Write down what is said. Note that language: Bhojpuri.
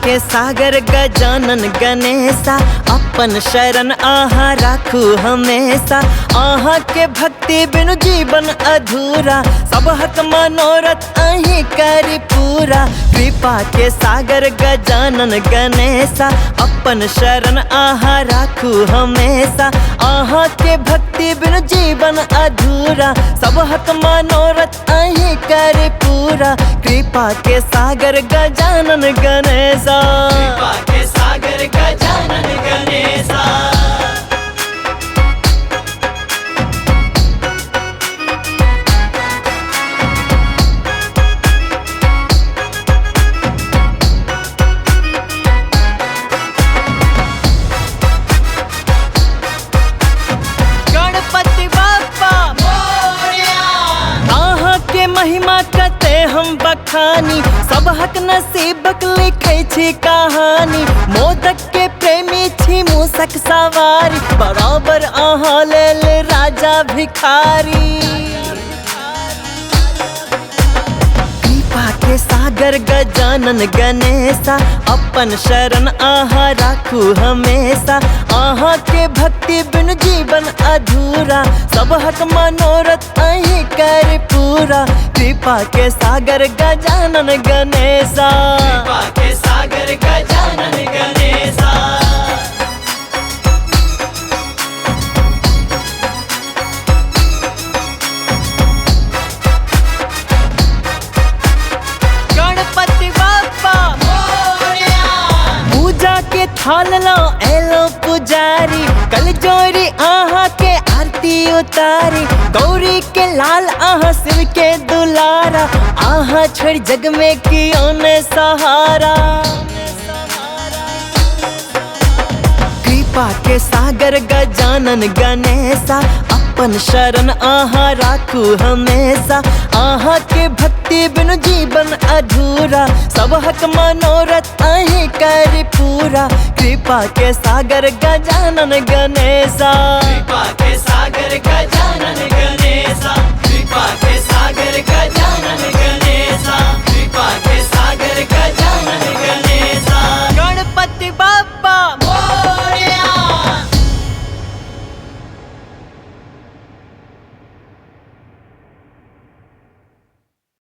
के सागर गजानन गणेशा अपन शरण आहा राखू हमेशा। आहा के भक्ति बिनु जीवन अधूरा, सब हक मनोरथ अहीं करी पूरा। कृपा के सागर गजानन गणेशा अपन शरण आहा राखू हमेशा। आहा के भक्ति बिनु जीवन अधूरा, सब हक मनोरथ अहीं करी पूरा। कृपा के सागर गजानन गणेशा, कृपा के सागर गजानन गणेशा। गणपति बाप्पा मोरया। आहा के महिमा कते हम बखानी, सब हक नसीबक लिखै छी कहानी। मोदक के प्रेमी छी मूसक सवारी, बराबर आहा लेल राजा भिखारी। कृपा के सागर गजानन गणेशा अपन शरण आहा राखू हमेशा। आहा के भक्ति बिन जीवन अधूरा, सब हक मनोरथ अहीं कर पूरा। कृपा के सागर गजानन गणेशा, कृपा के सागर गजानन गणेशा। गणपति बाप्पा मोरया। पूजा के थाल लो एलो पुजारी, कल जोरी आहा के आरती उतारी। गौरी के लाल आहा शिव के दुलारा, आहा छोड़ जग में कियो ने सहारा। कृपा के सागर गजानन गणेशा अपन शरण आहा राखू हमेशा। आहा के भक्ति बिनु जीवन अधूरा, सब हक मनोरथ अहीं कर पूरा। कृपा के सागर गजानन गणेशा, कृपा के सागर गजानन गणेशा। कृपा